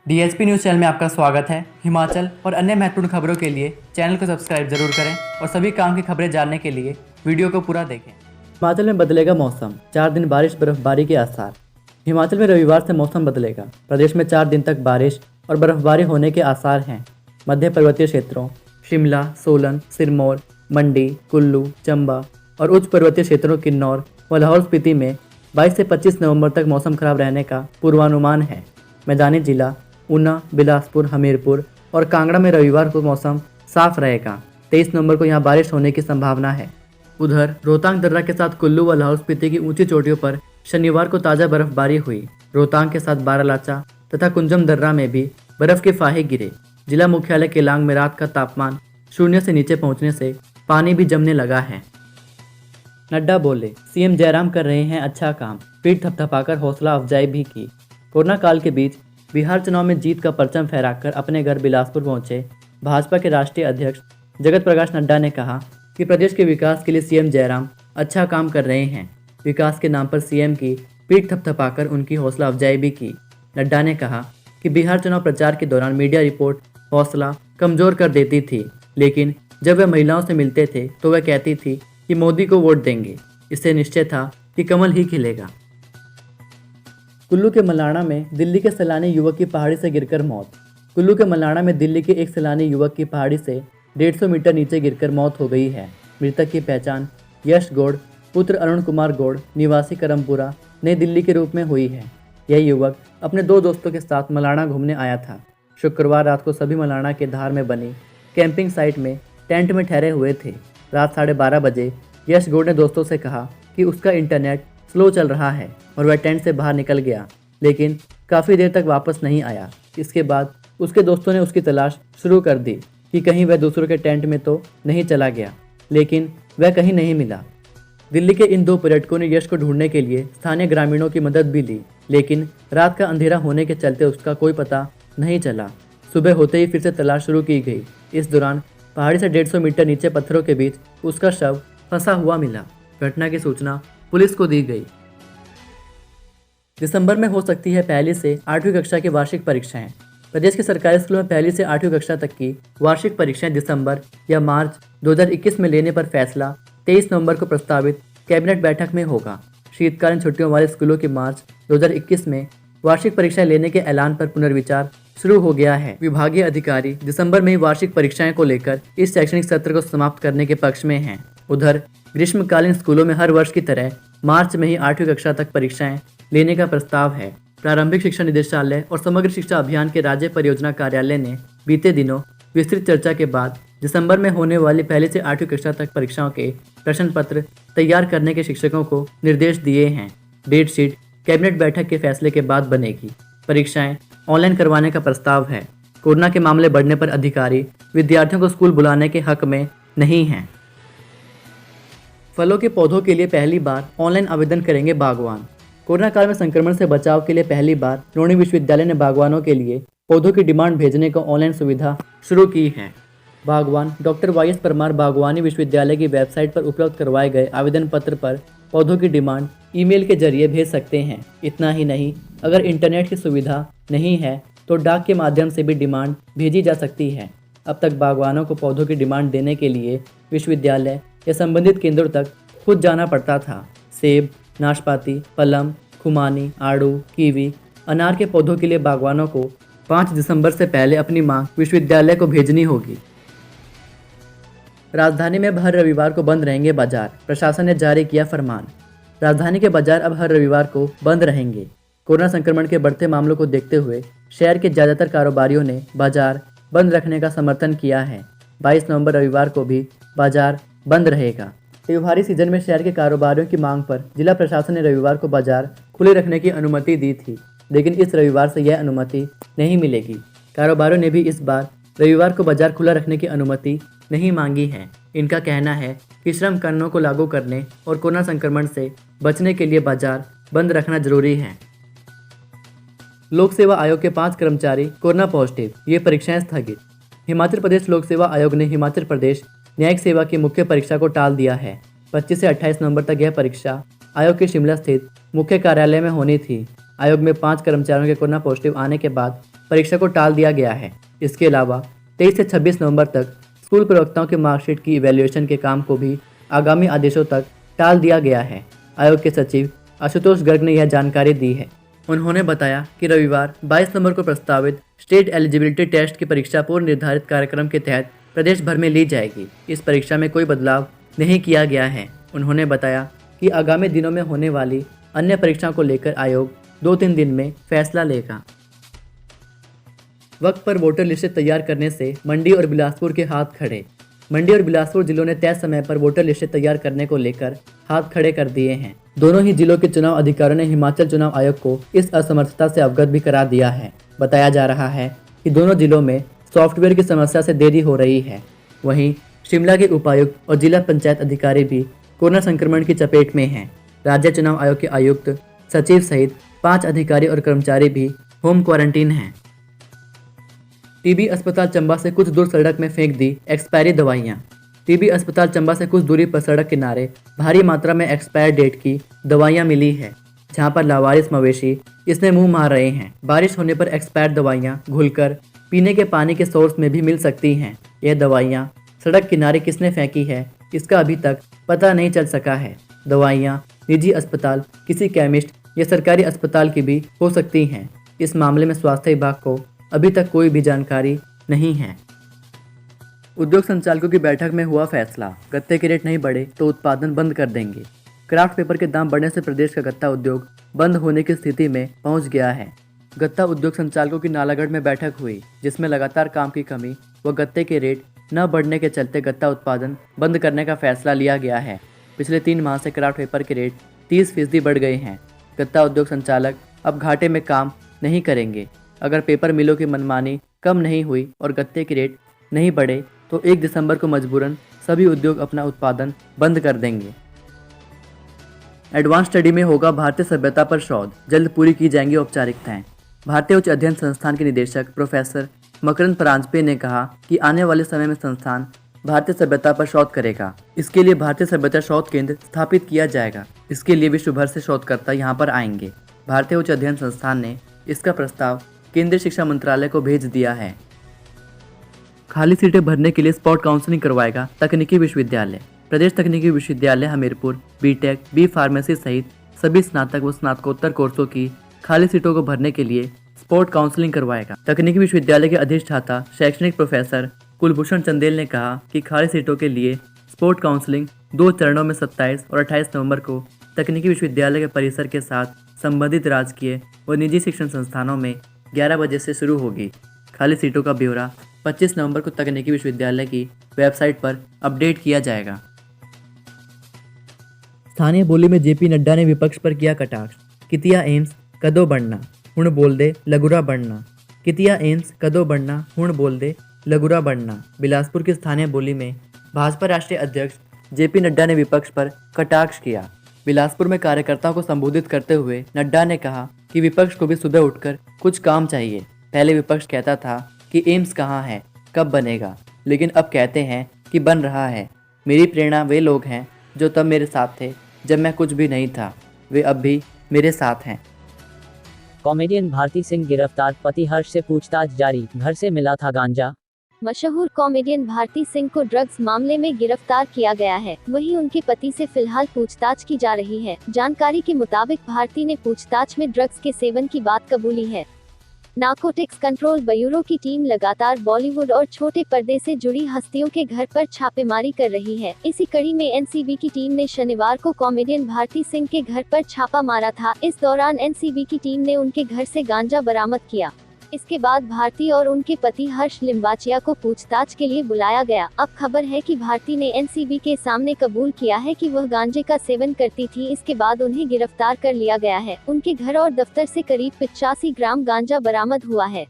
DHP news channel में आपका स्वागत है। हिमाचल और अन्य महत्वपूर्ण खबरों के लिए चैनल को सब्सक्राइब जरूर करें और सभी काम की खबरें जानने के लिए वीडियो को पूरा देखें। हिमाचल में बदलेगा मौसम, 4 दिन बारिश बर्फबारी के आसार। हिमाचल में रविवार से मौसम बदलेगा। प्रदेश में 4 दिन तक बारिश और बर्फबारी होने के आसार हैं। मध्य पर्वतीय क्षेत्रों शिमला, सोलन, सिरमौर, मंडी, कुल्लू, चंबा और उच्च पर्वतीय क्षेत्रों किन्नौर व लाहौल स्पीति में 22 से 25 नवंबर तक मौसम खराब रहने का पूर्वानुमान है। मैदानी जिला ऊना, बिलासपुर, हमीरपुर और कांगड़ा में रविवार को मौसम साफ रहेगा। 23 नवंबर को यहां बारिश होने की संभावना है। उधर रोहतांग दर्रा के साथ कुल्लू व लाहौल स्पीति की ऊंची चोटियों पर शनिवार को ताज़ा बर्फबारी हुई। रोहतांग के साथ बारालाचा तथा कुंजम दर्रा में भी बर्फ के फाहे गिरे। जिला मुख्यालय केलांग में रात का तापमान 0 से नीचे पहुंचने से पानी भी जमने लगा है। नड्डा बोले, सीएम जयराम कर रहे हैं अच्छा काम, पीठ थपथपाकर हौसला अफजाई भी की। कोरोना काल के बीच बिहार चुनाव में जीत का परचम फहराकर अपने घर बिलासपुर पहुंचे भाजपा के राष्ट्रीय अध्यक्ष जगत प्रकाश नड्डा ने कहा कि प्रदेश के विकास के लिए सीएम जयराम अच्छा काम कर रहे हैं। विकास के नाम पर सीएम की पीठ थपथपाकर उनकी हौसला अफजाई भी की। नड्डा ने कहा कि बिहार चुनाव प्रचार के दौरान मीडिया रिपोर्ट हौसला कमजोर कर देती थी, लेकिन जब वह महिलाओं से मिलते थे तो वह कहती थी कि मोदी को वोट देंगे। इससे निश्चय था कि कमल ही खिलेगा। कुल्लू के मलाणा में दिल्ली के सैलानी युवक की पहाड़ी से गिरकर मौत। कुल्लू के मलाणा में दिल्ली के एक सैलानी युवक की पहाड़ी से 150 मीटर नीचे गिरकर मौत हो गई है। मृतक की पहचान यश गौड़ पुत्र अरुण कुमार गौड़ निवासी करमपुरा नई दिल्ली के रूप में हुई है। यह युवक अपने 2 दोस्तों के साथ मलाणा घूमने आया था। शुक्रवार रात को सभी मलाणा के धार में बनी कैंपिंग साइट में टेंट में ठहरे हुए थे। रात 12:30 बजे यश गौड़ ने दोस्तों से कहा कि उसका इंटरनेट स्लो चल रहा है और वह टेंट से बाहर निकल गया, लेकिन काफ़ी देर तक वापस नहीं आया। इसके बाद उसके दोस्तों ने उसकी तलाश शुरू कर दी कि कहीं वह दूसरों के टेंट में तो नहीं चला गया, लेकिन वह कहीं नहीं मिला। दिल्ली के इन 2 पर्यटकों ने यश को ढूंढने के लिए स्थानीय ग्रामीणों की मदद भी ली, लेकिन रात का अंधेरा होने के चलते उसका कोई पता नहीं चला। सुबह होते ही फिर से तलाश शुरू की गई। इस दौरान पहाड़ी से 150 मीटर नीचे पत्थरों के बीच उसका शव फंसा हुआ मिला। घटना की सूचना पुलिस को दी गई। दिसंबर में हो सकती है 1ली से 8वीं कक्षा की वार्षिक परीक्षाएं। प्रदेश के सरकारी स्कूलों में 1ली से 8वीं कक्षा तक की वार्षिक परीक्षाएं दिसंबर या मार्च 2021 में लेने पर फैसला 23 नवंबर को प्रस्तावित कैबिनेट बैठक में होगा। शीतकालीन छुट्टियों वाले स्कूलों की मार्च 2021 में वार्षिक परीक्षाएं लेने के ऐलान पर पुनर्विचार शुरू हो गया है। विभागीय अधिकारी दिसंबर में ही वार्षिक परीक्षाएं को लेकर इस शैक्षणिक सत्र को समाप्त करने के पक्ष में हैं। उधर ग्रीष्मकालीन स्कूलों में हर वर्ष की तरह मार्च में ही 8वीं कक्षा तक परीक्षाएं लेने का प्रस्ताव है। प्रारंभिक शिक्षा निदेशालय और समग्र शिक्षा अभियान के राज्य परियोजना कार्यालय ने बीते दिनों विस्तृत चर्चा के बाद दिसंबर में होने वाली 1ली से 8वीं कक्षा तक परीक्षाओं के प्रश्न पत्र तैयार करने के शिक्षकों को निर्देश दिए हैं। डेट शीट कैबिनेट बैठक के फैसले के बाद बनेगी। परीक्षाएं ऑनलाइन करवाने का प्रस्ताव है। कोरोना के मामले बढ़ने पर अधिकारी विद्यार्थियों को स्कूल बुलाने के हक में नहीं हैं। फलों के पौधों के लिए पहली बार ऑनलाइन आवेदन करेंगे बागवान। कोरोना काल में संक्रमण से बचाव के लिए पहली बार रोहिणी विश्वविद्यालय ने बागवानों के लिए पौधों की डिमांड भेजने को ऑनलाइन सुविधा शुरू की है। बागवान डॉक्टर वाईएस परमार बागवानी विश्वविद्यालय की वेबसाइट पर उपलब्ध करवाए गए आवेदन पत्र पर पौधों की डिमांड ईमेल के जरिए भेज सकते हैं। इतना ही नहीं, अगर इंटरनेट की सुविधा नहीं है तो डाक के माध्यम से भी डिमांड भेजी जा सकती है। अब तक बागवानों को पौधों की डिमांड देने के लिए विश्वविद्यालय या संबंधित केंद्रों तक खुद जाना पड़ता था। सेब, नाशपाती, पलम, खुमानी, आड़ू, कीवी, अनार के पौधों के लिए बागवानों को 5 दिसंबर से पहले अपनी मांग विश्वविद्यालय को भेजनी होगी। राजधानी में अब हर रविवार को बंद रहेंगे बाजार, प्रशासन ने जारी किया फरमान। राजधानी के बाजार अब हर रविवार को बंद रहेंगे। कोरोना संक्रमण के बढ़ते मामलों को देखते हुए शहर के ज़्यादातर कारोबारियों ने बाजार बंद रखने का समर्थन किया है। 22 नवंबर रविवार को भी बाजार बंद रहेगा। त्योहारी सीजन में शहर के कारोबारियों की मांग पर जिला प्रशासन ने रविवार को बाजार खुले रखने की अनुमति दी थी, लेकिन इस रविवार से यह अनुमति नहीं मिलेगी। कारोबारियों ने भी इस बार रविवार को बाजार खुला रखने की अनुमति नहीं मांगी है। इनका कहना है कि श्रम कानूनों को लागू करने और कोरोना संक्रमण से बचने के लिए बाजार बंद रखना जरूरी है। लोक सेवा आयोग के 5 कर्मचारी कोरोना पॉजिटिव, ये परीक्षाएं स्थगित। हिमाचल प्रदेश लोक सेवा आयोग ने हिमाचल प्रदेश न्यायिक सेवा की मुख्य परीक्षा को टाल दिया है। 25 से 28 नवंबर तक यह परीक्षा आयोग के शिमला स्थित मुख्य कार्यालय में होनी थी। आयोग में 5 कर्मचारियों के कोरोना पॉजिटिव आने के बाद परीक्षा को टाल दिया गया है। इसके अलावा 23 से 26 नवंबर तक स्कूल प्रवक्ताओं के मार्कशीट की इवैल्यूएशन के काम को भी आगामी आदेशों तक टाल दिया गया है। आयोग के सचिव आशुतोष गर्ग ने यह जानकारी दी है। उन्होंने बताया कि रविवार 22 नवंबर को प्रस्तावित स्टेट एलिजिबिलिटी टेस्ट की परीक्षा पूर्व निर्धारित कार्यक्रम के तहत प्रदेश भर में ली जाएगी। इस परीक्षा में कोई बदलाव नहीं किया गया है। उन्होंने बताया कि आगामी दिनों में होने वाली अन्य परीक्षाओं को लेकर आयोग 2-3 दिन में फैसला लेगा। वक्त पर वोटर लिस्टें तैयार करने से मंडी और बिलासपुर के हाथ खड़े। मंडी और बिलासपुर जिलों ने तय समय पर वोटर लिस्टें तैयार करने को लेकर हाथ खड़े कर दिए हैं। दोनों ही जिलों के चुनाव अधिकारियों ने हिमाचल चुनाव आयोग को इस असमर्थता से अवगत भी करा दिया है। बताया जा रहा है कि दोनों जिलों में सॉफ्टवेयर की समस्या से देरी हो रही है। वहीं शिमला के उपायुक्त और जिला पंचायत अधिकारी भी कोरोना संक्रमण की चपेट में हैं। राज्य चुनाव आयोग के आयुक्त, सचिव सहित 5 अधिकारी और कर्मचारी भी होम क्वारंटीन हैं। टीबी अस्पताल चंबा से कुछ दूर सड़क में फेंक दी एक्सपायरी दवाइयां। टीबी अस्पताल चंबा से कुछ दूरी पर सड़क किनारे भारी मात्रा में एक्सपायर डेट की दवाइयां मिली है, जहां पर लावारिस मवेशी इसमें मुंह मार रहे हैं। बारिश होने पर एक्सपायर दवाइयां घुलकर पीने के पानी के सोर्स में भी मिल सकती हैं। यह दवाइयां सड़क किनारे किसने फेंकी है, इसका अभी तक पता नहीं चल सका है। दवाइयां निजी अस्पताल, किसी केमिस्ट या सरकारी अस्पताल की भी हो सकती हैं। इस मामले में स्वास्थ्य विभाग को अभी तक कोई भी जानकारी नहीं है। उद्योग संचालकों की बैठक में हुआ फैसला, गत्ते के रेट नहीं बढ़े तो उत्पादन बंद कर देंगे। क्राफ्ट पेपर के दाम बढ़ने से प्रदेश का गत्ता उद्योग बंद होने की स्थिति में पहुंच गया है। गत्ता उद्योग संचालकों की नालागढ़ में बैठक हुई, जिसमें लगातार काम की कमी व गत्ते के रेट न बढ़ने के चलते गत्ता उत्पादन बंद करने का फैसला लिया गया है। पिछले 3 माह से क्राफ्ट पेपर के रेट 30% बढ़ गए हैं। गत्ता उद्योग संचालक अब घाटे में काम नहीं करेंगे। अगर पेपर मिलों की मनमानी कम नहीं हुई और गत्ते के रेट नहीं बढ़े तो 1 दिसंबर को मजबूरन सभी उद्योग अपना उत्पादन बंद कर देंगे। एडवांस स्टडी में होगा भारतीय सभ्यता पर शोध, जल्द पूरी की जाएंगी औपचारिकताएं। भारतीय उच्च अध्ययन संस्थान के निदेशक प्रोफेसर मकरंद परांजपे ने कहा कि आने वाले समय में संस्थान भारतीय सभ्यता पर शोध करेगा। इसके लिए भारतीय सभ्यता शोध केंद्र स्थापित किया जाएगा। इसके लिए विश्व भर से शोधकर्ता यहां पर आएंगे। भारतीय उच्च अध्ययन संस्थान ने इसका प्रस्ताव केंद्रीय शिक्षा मंत्रालय को भेज दिया है। खाली सीटें भरने के लिए स्पॉट काउंसलिंग करवाएगा तकनीकी विश्वविद्यालय। प्रदेश तकनीकी विश्वविद्यालय हमीरपुर बीटेक, बी फार्मेसी सहित सभी स्नातक व स्नातकोत्तर कोर्सों की खाली सीटों को भरने के लिए स्पॉट काउंसलिंग करवाएगा। तकनीकी विश्वविद्यालय के अधिष्ठाता शैक्षणिक प्रोफेसर कुलभूषण चंदेल ने कहा कि खाली सीटों के लिए स्पॉट काउंसलिंग 2 चरणों में 27 और 28 नवंबर को तकनीकी विश्वविद्यालय के परिसर के साथ संबंधित राजकीय व निजी शिक्षण संस्थानों में 11 बजे से शुरू होगी। खाली सीटों का ब्यौरा 25 नवंबर को तकनीकी विश्वविद्यालय की वेबसाइट पर अपडेट किया जाएगा। स्थानीय बोली में जेपी नड्डा ने विपक्ष पर किया कटाक्ष। कितिया एम्स कदों बढ़ना, हुण बोल दे लगुरा बढ़ना। कितिया एम्स कदों बढ़ना, हुण बोल दे लगुरा बढ़ना। बिलासपुर की स्थानीय बोली में भाजपा राष्ट्रीय अध्यक्ष जेपी नड्डा ने विपक्ष पर कटाक्ष किया। बिलासपुर में कार्यकर्ताओं को संबोधित करते हुए नड्डा ने कहा कि विपक्ष को भी सुबह उठकर कुछ काम चाहिए। पहले विपक्ष कहता था कि एम्स कहाँ है, कब बनेगा, लेकिन अब कहते हैं कि बन रहा है। मेरी प्रेरणा वे लोग हैं जो तब मेरे साथ थे जब मैं कुछ भी नहीं था, वे अब भी मेरे साथ हैं। कॉमेडियन भारती सिंह गिरफ्तार, पति हर्ष से पूछताछ जारी, घर से मिला था गांजा। मशहूर कॉमेडियन भारती सिंह को ड्रग्स मामले में गिरफ्तार किया गया है। वहीं उनके पति से फिलहाल पूछताछ की जा रही है। जानकारी के मुताबिक भारती ने पूछताछ में ड्रग्स के सेवन की बात कबूली है। नार्कोटिक्स कंट्रोल ब्यूरो की टीम लगातार बॉलीवुड और छोटे पर्दे से जुड़ी हस्तियों के घर पर छापेमारी कर रही है। इसी कड़ी में एनसीबी की टीम ने शनिवार को कॉमेडियन भारती सिंह के घर पर छापा मारा था। इस दौरान एनसीबी की टीम ने उनके घर से गांजा बरामद किया। इसके बाद भारती और उनके पति हर्ष लिम्बाचिया को पूछताछ के लिए बुलाया गया। अब खबर है कि भारती ने एनसीबी के सामने कबूल किया है कि वह गांजे का सेवन करती थी। इसके बाद उन्हें गिरफ्तार कर लिया गया है। उनके घर और दफ्तर से करीब 85 ग्राम गांजा बरामद हुआ है।